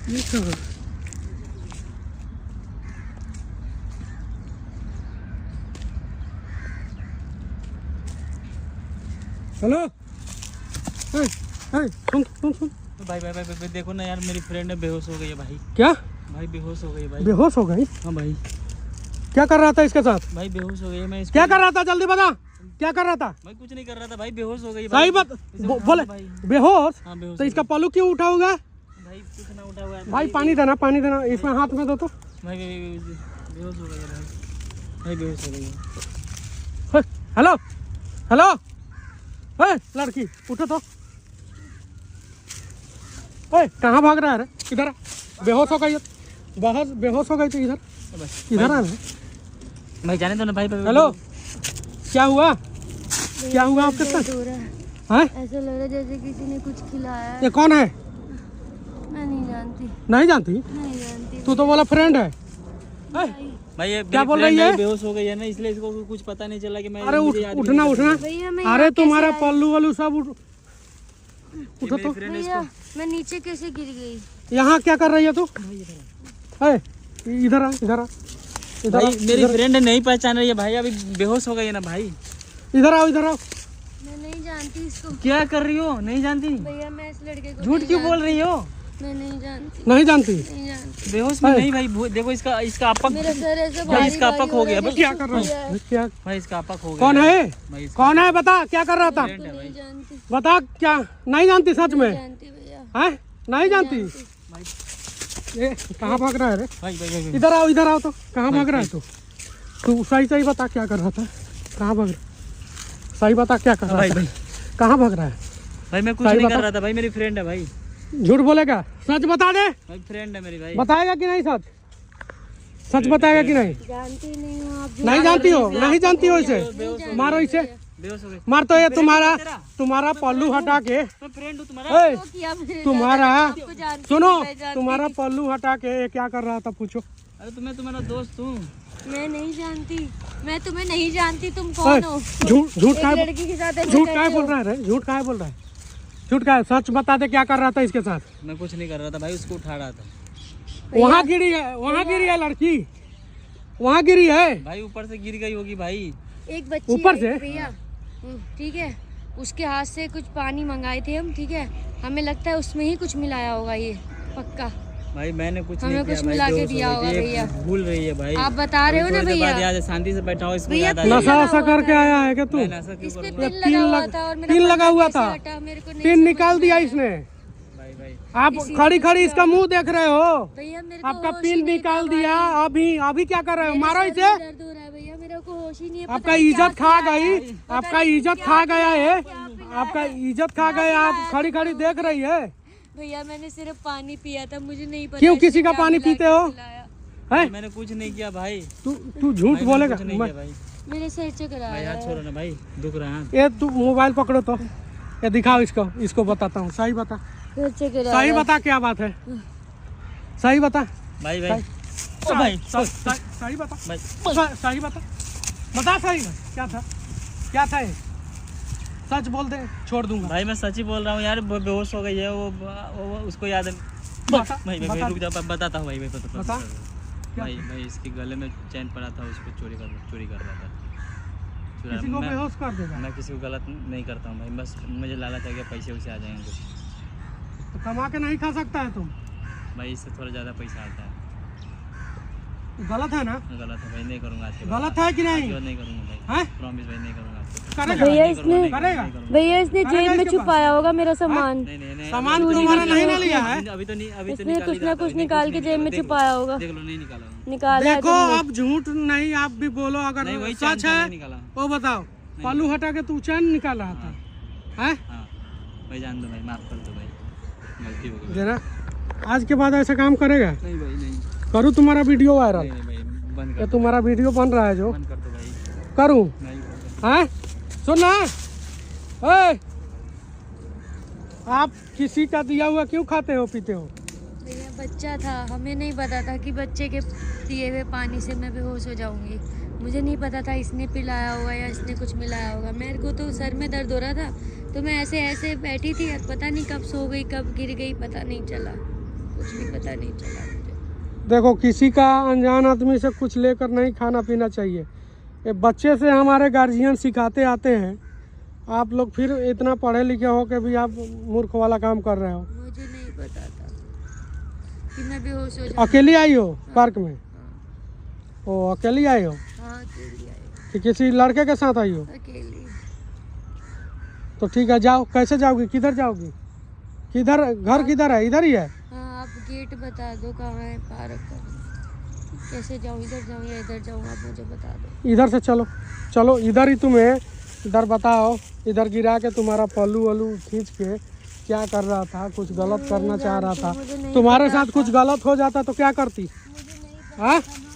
Hello, सुन। भाई देखो ना यार, मेरी फ्रेंड है बेहोश हो गई है भाई। क्या भाई बेहोश हो गई भाई। बेहोश हो गई? हाँ भाई। क्या कर रहा था इसके साथ? भाई बेहोश हो गई है। मैं क्या कर रहा था, जल्दी बता, क्या कर रहा था? भाई कुछ नहीं कर रहा था भाई, बेहोश हो गई। सही बात बोले। बेहोश? हाँ बेहोश। तो इसका पल्लू क्यों उठा होगा? भाई कुछ ना उठा हुआ है भाई पानी देना, इसमें हाथ में दो तो। भाई बेहोश हो गई है भाई बेहोश हो गई है। हेलो, लड़की उठो तो। कहाँ भाग रहा है रे? इधर आ। बेहोश हो गई, बेहोश हो गई तो इधर आ। भाई जाने दो ना भाई। हेलो, क्या हुआ आपके साथ? ऐसा लग रहा है जैसे किसी ने कुछ खिलाया है। ये कौन है? मैं नहीं जानती। नहीं जानती? तू तो बोला फ्रेंड है। भाई ये क्या बोल रही है? बेहोश हो गई है ना, इसलिए इसको कुछ पता नहीं चला कि मैं। अरे उठना। अरे तुम्हारा पल्लू वल्लू सब उठो तो। भैया मैं नीचे कैसे गिर गई? यहाँ क्या कर रही है तू? इधर आ। भाई मेरी फ्रेंड नहीं पहचान रही है भाई, अभी बेहोश हो गई है ना भाई। इधर आओ। मैं नहीं जानती इसको। क्या कर रही हो? नहीं जानती? भैया मैं इस लड़के को झूठ क्यों बोल रही हो? मैं नहीं जानती। नहीं जानती? बेहोश में नहीं भाई। देखो इसका आपक, मेरा सर ऐसे भाई इसका आपक हो गया। क्या कर रहा है? क्या भाई इसका आपक हो गया। कौन है बता, क्या कर रहा था? नहीं जानती। बता, क्या नहीं जानती? सच में जानती भैया। है? नहीं जानती? ये कहाँ भाग रहा है रे? भाई इधर आओ तो। कहाँ भाग रहा है तू सही बता, क्या कर रहा था? कहाँ भाग रहा? सही बता, क्या कर रहा है? कहाँ भाग रहा है? भाई मैं कुछ नहीं कर रहा था भाई, मेरी फ्रेंड है भाई। झूठ बोलेगा? सच बता दे। भाई फ्रेंड है मेरी भाई। बताएगा कि नहीं? सच बताएगा कि नहीं? जानती नहीं हूँ आप। नहीं जानती हो इसे? मारो इसे, बेहोश हो गई। मार तो। ये तुम्हारा पल्लू हटा के, फ्रेंड हूँ तुम्हारा। तुम्हारा सुनो, तुम्हारा पल्लू हटा के ये क्या कर रहा था पूछो? अरे मैं तुम्हारा दोस्त हूँ। मैं नहीं जानती, मैं तुम्हें नहीं जानती, तुम कौन हो? झूठ का लड़की के साथ झूठ का बोल रहा है? झूठ का बोल रहा है? झूठ का? सच बता दे, क्या कर रहा था इसके साथ? मैं कुछ नहीं कर रहा था भाई, उसको उठा रहा था। वहाँ गिरी है लड़की, वहाँ गिरी है भाई। ऊपर से गिर गई होगी भाई। एक बच्ची ऊपर से? भैया ठीक है, उसके हाथ से कुछ पानी मंगाए थे हम, ठीक है, हमें लगता है उसमें ही कुछ मिलाया होगा, ये पक्का। भाई मैंने कुछ हमें नहीं किया कुछ भाई, मिला के दिया होगा भैया। भूल रही है भाई। आप बता रहे हो ना भैया। शांति से बैठा हो, इसको भैया याद आ नशा करके आया है क्या तू? नशा क्यों इस पे करूंगा? पिन लगा हुआ था और मेरा पिन लगा हुआ था, मेरे को नहीं पिन निकाल दिया इसने। भाई आप खड़ी इसका मुंह देख रहे हो? भैया मेरे को आपका होश ही पिन नहीं निकाल था दिया। भाई। अभी क्या कर रहे हो? मेरे मारो सर इसे। में दर्द हो रहा है भैया, मेरे को होश ही नहीं है। आपका इज्जत खा गई, आपका इज्जत खा गया है, आपका इज्जत खा गया। आप खड़ी देख रही है। भैया मैंने सिर्फ पानी पिया था, मुझे नहीं पता। क्यों किसी का पानी पीते हो? है? मैंने कुछ नहीं किया भाई। तू झूठ बोलेगा? मेरे सर चकरा भाई हाथ छोड़ो ना भाई, दुख रहा है। ये तू मोबाइल पकड़ो तो, ये दिखाओ इसको बताता हूँ। सही बता, सही बता, क्या बात है? सही बता भाई सही बता, सही बता, बता सही में क्या था ये? सच बोल दे, छोड़ दूंगा। भाई मैं सच ही बोल रहा हूँ यार, बेहोश हो गई है वो उसको याद है। भाई रुक जा, बताता हूँ भाई। बता। भाई इसके गले में चैन पड़ा था, उसको चोरी कर रहा था। किसी को बेहोश कर देगा? मैं किसी को गलत नहीं करता हूँ भाई, बस मुझे लालच है कि पैसे उसे आ जाएंगे। तो कमा के नहीं खा सकता है तुम? भाई इससे थोड़ा ज़्यादा पैसा आता है। गलत है ना? गलत है भाई, नहीं करूँगा आज के बाद। गलत है कि नहीं? नहीं करूँगा भाई, हैं? प्रॉमिस भाई, नहीं करूँगा। भैया इसने जेब में छुपाया होगा मेरा सामान। नहीं सामान तुम्हारा नहीं ना लिया है? अभी तो इसने कुछ ना कुछ निकाल के जेब में छुपाया होगा। देख लो, नहीं निकाला। निकाला देखो अब झूठ नहीं आप भी बोलो, अगर सच है वो बताओ। पल्लू हटा के तू चैन निकाल रहा था? हैं? हाँ भाई, जान दो भाई, माफ कर दो भाई, गलती हो गई। जरा आज के बाद ऐसा काम करेगा? नहीं भाई, नहीं करूँ तुम्हारा वीडियो वायरल? नहीं भाई, बंद ये कर। तुम्हारा वीडियो बन रहा है जो, बंद कर दो भाई। करूँ? नहीं हैं? सुन ना, आप किसी का दिया हुआ क्यों खाते हो पीते हो? भैया बच्चा था, हमें नहीं पता था कि बच्चे के दिए हुए पानी से मैं बेहोश हो जाऊंगी। मुझे नहीं पता था इसने पिलाया होगा या इसने कुछ मिलाया होगा। मेरे को तो सर में दर्द हो रहा था, तो मैं ऐसे बैठी थी, पता नहीं कब सो गई कब गिर गई, पता नहीं चला। कुछ भी पता नहीं चला मुझे। देखो, किसी का अनजान आदमी से कुछ लेकर नहीं खाना पीना चाहिए। ये बच्चे से हमारे गार्जियन सिखाते आते हैं, आप लोग फिर इतना पढ़े लिखे हो के भी आप मूर्ख वाला काम कर रहे हो। मुझे नहीं पता था कि मैं बेहोश हो जाऊँ। अकेली आई हो पार्क में? ओ, अकेली आई हो? हाँ, अकेली आई, कि किसी लड़के के साथ आई हो? अकेली। तो ठीक है, जाओ। कैसे जाओगी? किधर जाओगी? किधर घर किधर है? इधर ही है? हाँ, आप गेट बता दो कहाँ है पार्क का। कैसे जाऊँ, इधर जाऊँ या इधर जाऊँ, आप मुझे बता दो। इधर से चलो, चलो इधर ही तुम्हें, इधर बताओ। इधर गिरा के तुम्हारा पल्लू वल्लू खींच के क्या कर रहा था? कुछ गलत करना चाह रहा था। तुम्हारे साथ कुछ गलत हो जाता तो क्या करती? मुझे नहीं हाँ? पता था।